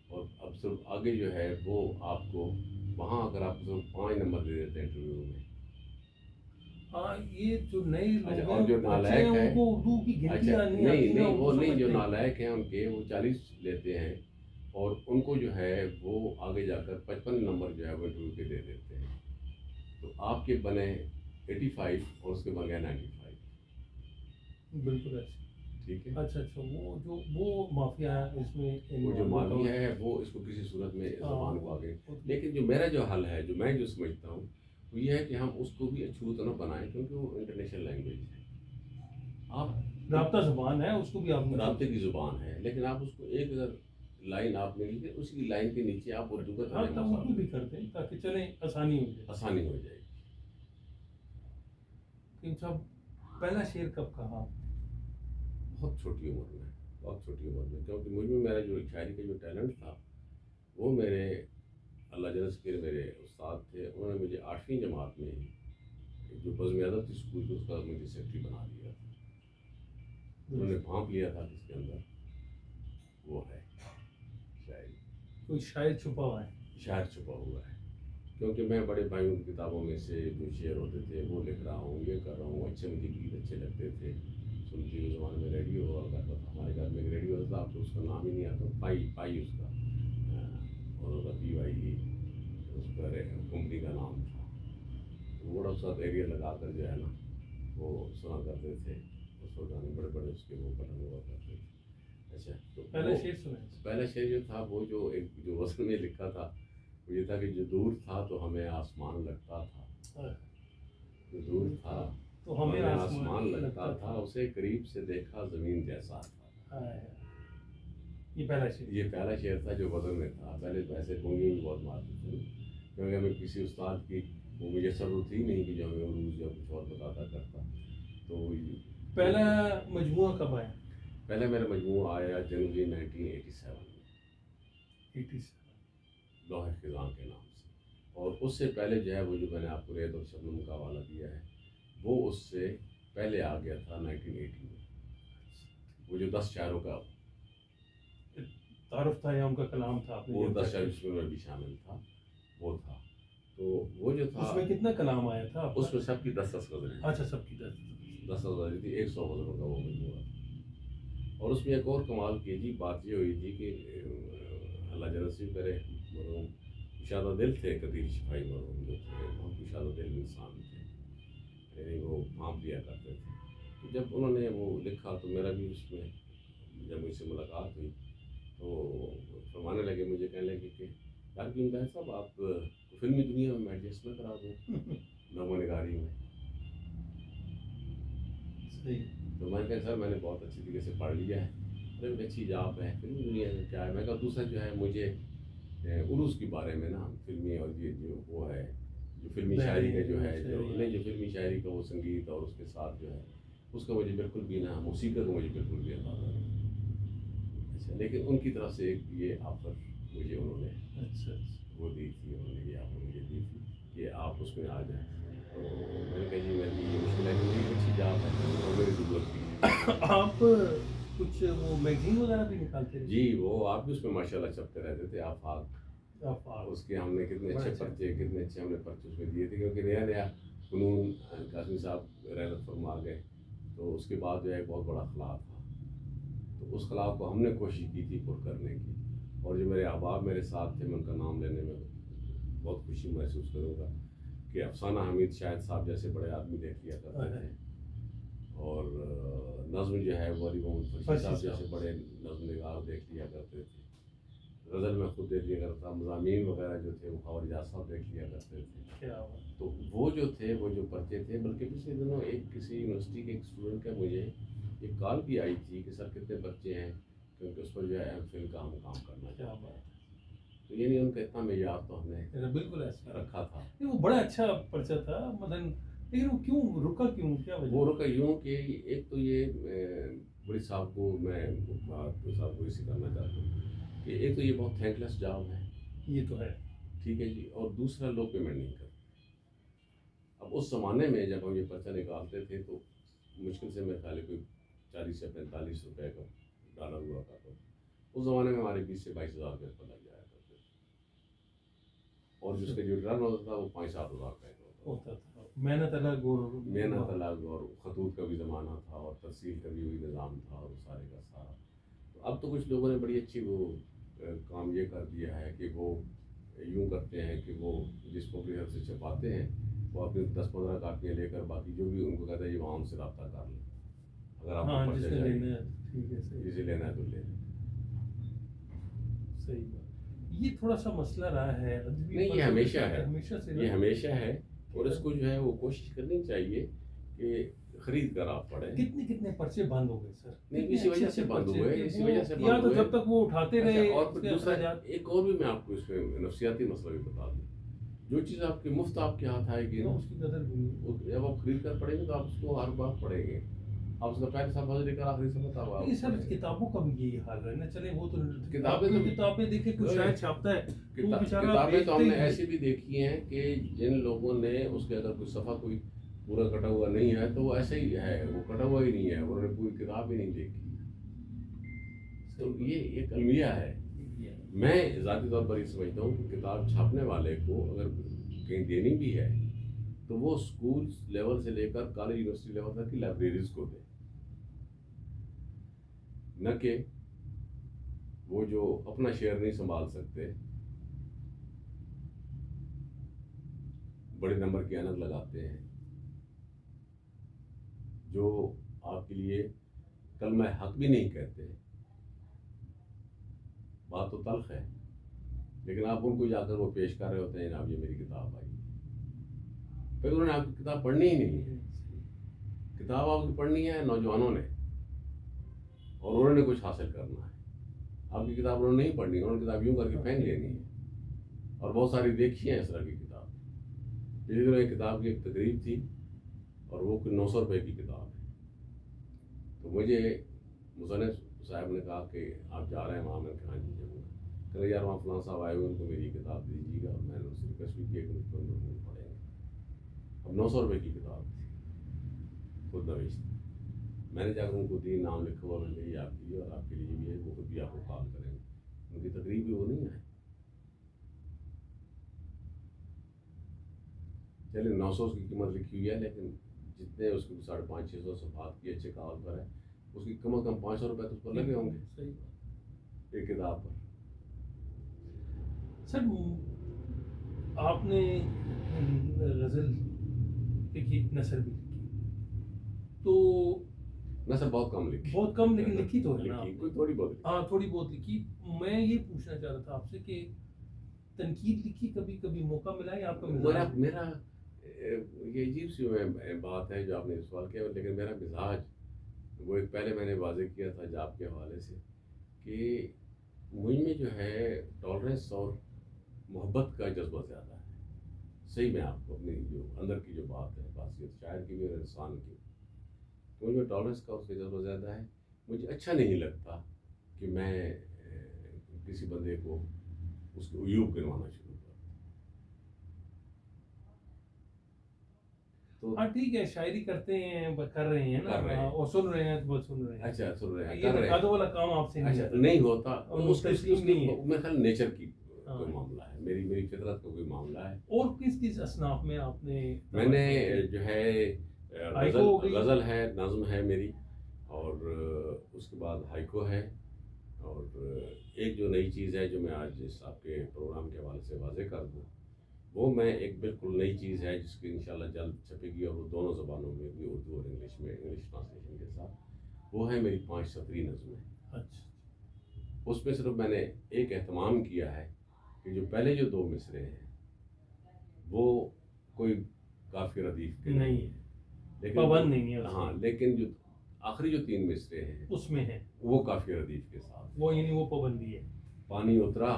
اور اب صرف آگے جو ہے وہ آپ کو وہاں اگر آپ صرف 5 نمبر دے دیتے ہیں انٹرویو میں. ہاں یہ جو نئے لوگ اور جو نالائق ہیں ہے ان کو اردو کی گنتی آنی آتی نہیں نا, وہ نہیں, جو نالائق ہیں ان کے وہ 40 لیتے ہیں اور ان کو جو ہے وہ آگے جا کر 55 نمبر جو ہے وہ انٹرویو کے دے دیتے ہیں. تو آپ کے بنے 85 اور اس کے بن گئے 95. بالکل ایسے. ٹھیک ہے. اچھا وہ جو وہ مافیا ہے اس میں, وہ جو مافیا ہے وہ اس کو کسی صورت میں زبان کو آگے, لیکن جو میرا جو حل ہے جو میں جو سمجھتا ہوں وہ یہ ہے کہ ہم اس کو بھی اچھی طرح بنائیں کیونکہ وہ انٹرنیشنل لینگویج ہے. آپ رابطہ زبان ہے, اس کو بھی آپ رابطے کی زبان ہے, لیکن آپ اس کو ایک اگر لائن آپ نے لکھی اسی لائن کے نیچے آپ اردو کا اردو بھی کرتے ہیں تاکہ چلیں آسانی ہو جائے. آسانی ہو جائے گی. صاحب پہلا شعر کب کہا؟ بہت چھوٹی عمر میں, بہت چھوٹی عمر میں, کیونکہ مجھ میں میرا جو شاعری کا جو ٹیلنٹ تھا وہ میرے اللہ جنس کے میرے استاد تھے, انہوں نے مجھے 8ویں جماعت میں جو بزم ادب تھی اسکول کی اس کا مجھے سیکرٹری بنا دیا تھا. انہوں نے بھانپ لیا تھا کہ اس کے اندر وہ ہے شاعری, کوئی شاعر چھپا ہوا ہے. شاعر چھپا ہوا ہے, کیونکہ میں بڑے بھائیوں کی کتابوں میں سے جو شعر ہوتے تھے وہ لکھ رہا ہوں, یہ کر رہا ہوں, اچھے مجھے گیت اچھے لگتے تھے. سنتی کے زمانے میں ریڈیو ہوا کرتا تھا, ہمارے گھر میں ایک ریڈیو ہوتا تھا, آپ کو اس کا نام ہی نہیں آتا, پائی اس کا, اور اس کا PYE اس کا کمپنی کا نام تھا. وہ بڑا سا ایریا لگا کر جو ہے نا وہ سنا کرتے تھے, اس وقت گانے بڑے بڑے اس کے وہ بٹن ہوا کرتے تھے. اچھا, تو پہلا شعر سنیں. پہلا شعر جو تھا وہ جو ایک جو وزن میں لکھا تھا وہ یہ تھا کہ جو دور تھا تو ہمیں آسمان لگتا تھا, جو دور تھا تو ہمیں آسمان لگتا تھا, اسے قریب سے دیکھا زمین جیسا تھا. یہ پہلا شعر, یہ پہلا شعر تھا جو وزن میں تھا. پہلے پیسے گونگی بھی بہت مارتے تھے کیونکہ ہمیں کسی استاد کی وہ مجھے ضرورت ہی نہیں کہ جو ہمیں عروج یا کچھ اور بتاتا کرتا. تو پہلا مجموعہ کب آیا؟ پہلے میرا مجموعہ آیا جنوری 1987 میں, 87 لوح خزاں کے نام سے. اور اس سے پہلے جو ہے وہ جو میں نے آپ کو ریت اور شبنم کا حوالہ دیا ہے وہ اس سے پہلے آ گیا تھا 1980 میں. وہ جو 10 شاعروں کا تعارف تھا یا ان کا کلام تھا, وہ 10 شاعر جس میں بھی شامل تھا وہ تھا. تو وہ جو تھا اس میں کتنا کلام آیا تھا؟ اس میں سب کی 10 غزلیں. اچھا, سب کی 10 غزلیں تھی, 100 غزلوں کا وہ مجموعہ تھا. اور اس میں ایک اور کمال کی جی بات یہ ہوئی تھی کہ اللہ جنسی کرے مرحوم کشادہ دل تھے, قدیر شفائی مرحوم جو تھے بہت کشادہ دل انسان تھے, یعنی وہ بھانپ لیا کرتے تھے. تو جب انہوں نے وہ لکھا تو میرا بھی اس میں جب مجھ سے ملاقات ہوئی تو فرمانے لگے, مجھے کہنے لگے کہ یار امداد صاحب آپ فلمی دنیا میں ایڈجسٹ نہ کرا دوں نغمہ نگاری میں. تو میں نے کہا سر میں نے بہت اچھی طریقے سے پڑھ لیا ہے, ارے اچھی جاب ہے, فلمی دنیا میں کیا ہے. میں کہا دوسرا جو ہے مجھے عروج کے بارے میں نا فلمی اور یہ جو وہ ہے جو فلمی شاعری کا جو ہے جو نہیں جو فلمی شاعری کا وہ سنگیت اور اس کے ساتھ جو ہے اس کا مجھے بالکل بھی نہ, موسیقی کا مجھے بالکل بھی اندازہ نہیں. اچھا, لیکن ان کی طرف سے ایک یہ آفر مجھے انہوں نے وہ دی تھی, انہوں نے یہ آفر مجھے دی تھی کہ آپ اس میں آ جائیں. تو میں نے کہا جی میری یہ مشکل ہے, میری اچھی جاب ہے اور میری ضرورت بھی ہے. آپ کچھ وہ میگزین وغیرہ بھی نکالتے ہیں؟ جی, وہ آپ بھی اس میں ماشاء اللہ چھپتے رہتے تھے. آفاق اس کے ہم نے کتنے اچھے پرچے ہم نے پرچے اس میں دیے تھے, کیونکہ نیا نیا فنون قاسمی صاحب رحلت فرما گئے تو اس کے بعد جو ہے بہت بڑا خلا تھا. تو اس خلا کو ہم نے کوشش کی تھی پر کرنے کی, اور جو میرے احباب میرے ساتھ تھے میں ان کا نام لینے میں بہت خوشی محسوس کروں گا کہ افسانہ حمید شاہد صاحب جیسے بڑے آدمی دیکھ لیا کرتے تھے, اور نظم جو ہے وہ علی محمد فرشید صاحب جیسے بڑے نظم نگار دیکھ لیا کرتے تھے. غزل میں خود دیکھ لیا کرتا, مضامین وغیرہ جو تھے وہ خواجہ اجاز صاحب دیکھ لیا کرتے تھے. تو وہ جو تھے وہ جو پرچے تھے, بلکہ پچھلے دنوں ایک کسی یونیورسٹی کے ایک اسٹوڈنٹ کا مجھے ایک کال بھی آئی تھی کہ سر کتنے بچے ہیں, کیونکہ اس پر جو ہے ایم فل کا ہم کام کرنا چاہتے ہیں. تو یعنی ان کا اتنا معیار تو ہم نے بالکل ایسا رکھا تھا. نہیں، وہ بڑا اچھا پرچہ تھا مثلاً، لیکن وہ کیوں رکا، کیوں، کیا وجہ؟ وہ رکا یوں کہ ایک تو یہ بڑی صاحب کو میں بات صاحب کو اسی کرنا چاہتا ہوں کہ ایک تو یہ بہت تھینک لیس جاب ہے. یہ تو ہے. ٹھیک ہے جی. اور دوسرا لوگ پیمنٹ نہیں کرتے. اب اس زمانے میں جب ہم یہ پرچہ نکالتے تھے تو مشکل سے میرے خیال ہے کوئی 40 سے 45 روپے کا ڈالر ہوا کرتا تھا. اس زمانے میں ہمارے 20 سے 22 ہزار روپے پر لگ جایا کرتے تھے. اور جس کا جو ریٹرن ہوتا تھا وہ 5-7 ہزار روپے کا ہوتا تھا. محنت الگ اور محنت الگ، اور خطوط کا بھی زمانہ تھا، اور ترسیل کا بھی وہی نظام تھا، اور سارے کا سارا. اب تو کچھ لوگوں نے بڑی اچھی وہ کام یہ کر دیا ہے کہ وہ یوں کرتے ہیں کہ وہ جس پبلشر سے چھپاتے ہیں وہ اپنی 10-15 کاپیاں لے کر باقی جو بھی ان کو کہتا ہے یہ وہاں ان سے رابطہ کر لیں. اگر آپ کو پرچہ چاہیے، جسے لینا ہے تو لے لیں. صحیح بات. یہ تھوڑا سا مسئلہ رہا ہے. نہیں، یہ ہمیشہ ہے، ہمیشہ سے یہ ہمیشہ ہے. اور اس کو جو ہے وہ کوشش کرنی چاہیے کہ خرید کر آپ پڑھیں. کتنے پرچے بند ہو گئے سر؟ نہیں، اسی وجہ سے بند ہوئے، اسی وجہ سے یا بند تو ہوئے. جب تک وہ اٹھاتے رہے. اور دوسرا ایک اور بھی میں آپ کو اس میں نفسیاتی مسئلہ بھی بتا دوں. جو چیز آپ کی مفت آپ کے ہاتھ آئے گی نا، اس کی قدر بھی جب آپ خرید کر پڑھیں گے تو آپ اس کو ہر بار پڑھیں گے. آپ اس کا پہلے صفحہ سے لے کر آخری صفحہ تک. یہ سر کتابوں کا بھی یہی حال ہے نا. چلے وہ تو کتابیں دیکھیں کچھ شاید چھاپتا ہے. کتابیں تو ہم نے ایسی بھی دیکھی ہیں کہ جن لوگوں نے اس کے اگر کوئی صفحہ کوئی پورا کٹا ہوا نہیں ہے تو وہ ایسے ہی ہے، وہ کٹا ہوا ہی نہیں ہے، انہوں نے پوری کتاب ہی نہیں دیکھی. تو یہ ایک المیہ ہے. میں ذاتی طور پر یہ سمجھتا ہوں کہ کتاب چھاپنے والے کو اگر کہیں دینی بھی ہے تو وہ اسکول لیول سے لے کر کالج یونیورسٹی لیول تک کی لائبریریز کو دے، نہ کہ وہ جو اپنا شیئر نہیں سنبھال سکتے بڑے نمبر کی اینک لگاتے ہیں، جو آپ کے لیے کلمہ حق بھی نہیں کہتے. بات تو تلخ ہے، لیکن آپ ان کو جا کر وہ پیش کر رہے ہوتے ہیں جناب یہ میری کتاب آئی. پھر انہوں نے آپ کی کتاب پڑھنی ہی نہیں ہے. کتاب آپ کی پڑھنی ہے نوجوانوں نے، اور انہوں نے کچھ حاصل کرنا ہے. آپ کی کتاب انہوں نے نہیں پڑھنی، انہوں نے کتاب یوں کر کے پھینک لینی ہے. اور بہت ساری دیکھی ہیں اس طرح کی کتاب. پچھلے دنوں ایک کتاب کی ایک تقریب تھی اور وہ 900 روپے کی کتاب ہے. تو مجھے مصنف صاحب نے کہا کہ آپ جا رہے ہیں وہاں. میں نے کہا ہاں جی جاؤں گا. کہ یار وہاں فلاں صاحب آئے ہوئے ان کو میری کتاب دیجیے گا. اور میں نے ان سے ریکویسٹ بھی کیا کہ مجھ کو پڑھیں گے. اب 900 روپے کی کتاب تھی، خود نوشت. میں نے جا کر ان کو دی، نام لکھا ہوا، میں نے یہ آپ کے لیے اور آپ کے لیے بھی ہے. وہ خود بھی آپ کو کال کریں گے. ان کی تقریب بھی وہ نہیں ہے. چلے 900 کی قیمت لکھی ہوئی ہے، لیکن جتنے اس کو 550-600 صفحات کی اچھے کاغذ پر ہے، اس کی کم از کم 500 روپے تو اس پر لگے ہوں گے ایک کتاب پر. سر آپ نے غزل لکھی، نثر بھی لکھی، تو نثر بہت کم لکھی، بہت کم، لیکن لکھی تو ہے نا کوئی تھوڑی بہت. ہاں تھوڑی بہت لکھی. میں یہ پوچھنا چاہ رہا تھا آپ سے کہ تنقید لکھی کبھی موقع ملا یا آپ کا میرا یہ عجیب سی بات ہے جو آپ نے سوال کیا، لیکن میرا مزاج وہ ایک پہلے میں نے واضح کیا تھا جاب کے حوالے سے کہ مجھ میں جو ہے ٹالرنس اور محبت کا جذبہ زیادہ ہے. صحیح میں آپ کو اپنی جو اندر کی جو بات ہے، خاصیت شاعر کی بھی اور انسان کی، تو مجھ میں ٹالرنس کا اس کا جذبہ زیادہ ہے. مجھے اچھا نہیں لگتا کہ میں کسی بندے کو اس کے عیوب گنوانا شروع کر. ہاں ٹھیک ہے، شاعری کرتے ہیں، کر رہے ہیں نا، اور سن رہے ہیں تو بس سن رہے ہیں. اچھا سن رہے ہیں، یہ بتا والا کام آپ سے نہیں ہوتا. اس میرے خیال نیچر کی کوئی معاملہ ہے، میری فطرت کا کوئی معاملہ ہے. اور کس اصناف میں آپ نے؟ میں نے جو ہے غزل ہے، نظم ہے میری، اور اس کے بعد ہائیکو ہے. اور ایک جو نئی چیز ہے جو میں آج اس آپ کے پروگرام کے حوالے سے واضح کر دوں، وہ میں ایک بالکل نئی چیز ہے جس کی انشاءاللہ جلد چھپے گی، اور وہ دونوں زبانوں میں بھی، اردو اور انگلش میں، انگلش ٹرانسلیشن کے ساتھ. وہ ہے میری 5 سطری نظمیں. اچھا. اس میں صرف میں نے ایک اہتمام کیا ہے کہ جو پہلے جو 2 مصرے ہیں وہ کوئی کافی ردیف کے نہیں ہے، لیکن پابند نہیں ہے. ہاں، لیکن جو آخری جو 3 مصرے ہیں اس میں ہے وہ کافی ردیف کے ساتھ، وہ یعنی وہ پابندی ہے. پانی اترا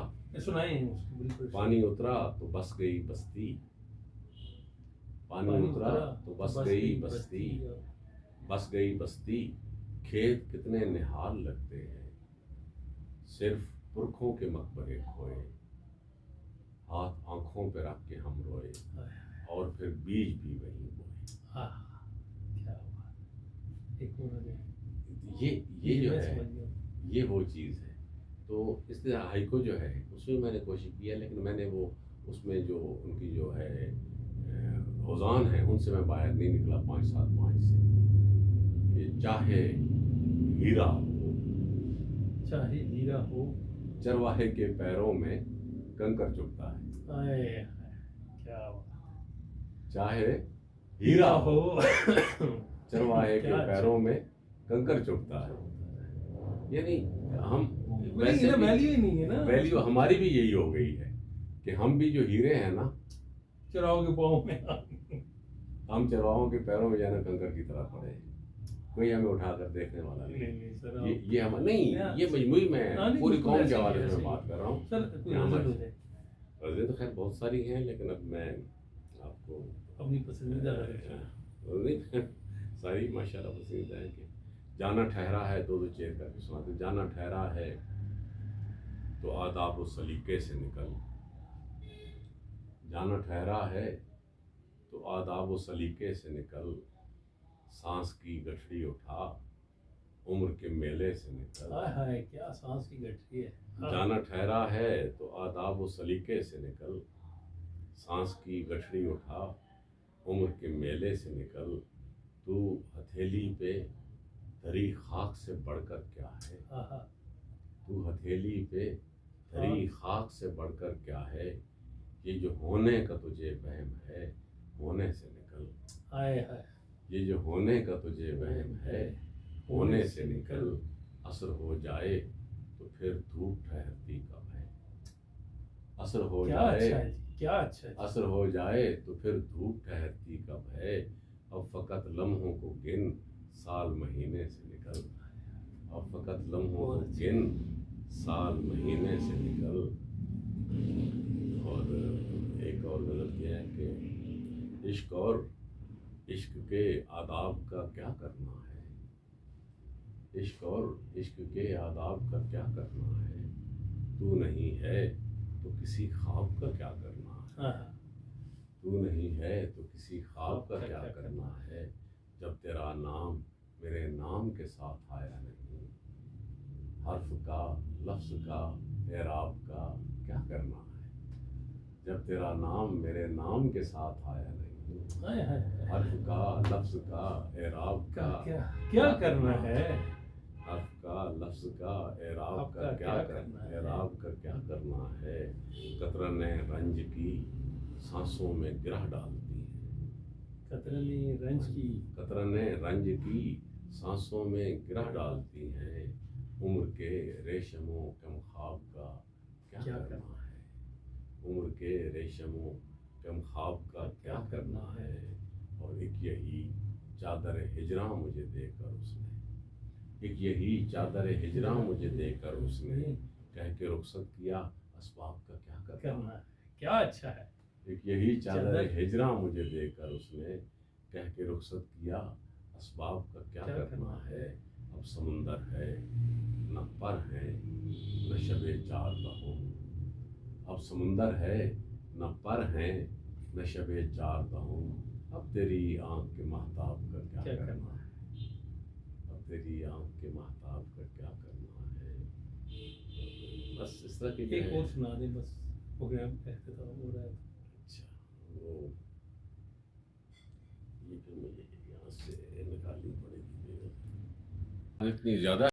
سنائے ہیں اس کو بالکل. پانی اترا تو بس گئی بستی، پانی اترا تو بس گئی بستی، بس گئی بستی، کھیت کتنے نہال لگتے ہیں، صرف پرکھوں کے مقبرے کھوئے، ہاتھ آنکھوں پہ رکھ کے ہم روئے، اور پھر بیج بھی وہیں بوئے. کیا بات. ایک یہ جو ہے یہ وہ چیز ہے. تو اس طرح ہائیکو جو ہے اس میں نے کوشش کی ہے، لیکن میں نے وہ اس میں جو ان کی جو ہے اوزان ہیں ان سے میں باہر نہیں نکلا 5-7 سے. کہ چاہے ہیرا ہو، چاہے ہیرا ہو، چرواہے کے پیروں میں کنکر چبھتا ہے. کیا بات. چاہے ہیرا ہو، چرواہے کے پیروں میں کنکر چبھتا ہے. یعنی ہم ویسے ویلیو ہی نہیں ہے نا، ویلیو ہماری بھی یہی ہو گئی ہے کہ ہم بھی جو ہیرے ہیں نا چراؤ کے پاؤں میں، ہم چرواہوں کے پیروں میں جانا کنکر کی طرح پڑے ہیں. کوئی ہمیں اٹھا کر دیکھنے والا نہیں. یہ ہم نہیں، یہ مجموعی میں پوری قوم کے حوالے سے میں بات کر رہا ہوں. غزلیں تو خیر بہت ساری ہیں، لیکن اب میں آپ کو اپنی پسندیدہ ساری ماشاء اللہ پسندیدہ ہے. کہ جانا ٹھہرا ہے دو چیر کر کے سناتے. جانا ٹھہرا ہے تو آداب و سلیقے سے نکل، جانا ٹھہرا ہے تو آداب و سلیقے سے نکل، سانس کی گٹھڑی اٹھا عمر کے میلے سے نکل. کیا سانس کی گٹھڑی ہے. جانا ٹھہرا ہے تو آداب و سلیقے سے نکل، سانس کی گٹھڑی اٹھا عمر کے میلے سے نکل. تو ہتھیلی پہ دھری خاک سے بڑھ کر کیا ہے، تو ہتھیلی پہ دھری خاک سے بڑھ کر کیا ہے، یہ جو ہونے کا تجھے وہم ہے ہونے سے نکل. یہ جو ہونے کا تجھے وہم ہے ہونے سے نکل. عصر ہو جائے تو پھر دھوپ ٹھہرتی کب ہے، عصر ہو جائے، کیا اچھا، عصر ہو جائے تو پھر دھوپ ٹھہرتی کب ہے. اب فقط لمحوں کو گن سال مہینے سے نکل، اب فقط لمحوں کو گن سال مہینے سے نکل. اور ایک اور غلط یہ ہے کہ عشق کے آداب کا کیا کرنا ہے، عشق کے آداب کا کیا کرنا ہے. تو نہیں ہے تو کسی خواب کا کیا کرنا ہے، تو نہیں ہے تو کسی خواب کا کیا کرنا ہے. جب تیرا نام میرے نام کے ساتھ آیا نہیں، حرف کا لفظ کا اعراب کا کیا کرنا ہے. جب تیرا نام میرے نام کے ساتھ آیا نہیں، حرف کا لفظ کا اعراب کا کیا کرنا ہے. حرف کا لفظ کا اعراب کا کیا کرنا ہے، اعراب کا کیا کرنا ہے. قطرن رنج کی سانسوں میں گرہ ڈالتی ہے، قطرن رنج کی سانسوں میں گرہ ڈالتی ہیں. عمر کے ریشم و کم خواب کا کیا کرنا ہے، عمر کے ریشم و کم خواب کا کیا کرنا ہے. اور ایک یہی چادر ہجراں مجھے دے کر اس نے، ایک یہی چادر ہجراں مجھے دے کر اس نے، کہہ کے رخصت کیا اسباب کا کیا کرنا ہے. کیا اچھا ہے. ایک یہی چادر ہجراں مجھے دے کر اس نے، کہہ کے رخصت کیا اسباب کا کیا کرنا ہے. اب سمندر ہے نہ پر ہے نہ شب چار دہوں، اب سمندر ہے نہ پر ہیں نہ شب چار دہوں. اب تیری آنکھ کے مہتاب کا کیا کرنا ہے، اب تیری آنکھ کے مہتاب کا کیا کرنا ہے. بس اس طرح کی ایک اور سنا دیں بس، پروگرام اختتام ہو رہا ہے. اچھا وہ یہ پھر مجھے یہاں سے نکالنی پڑے گی اتنی زیادہ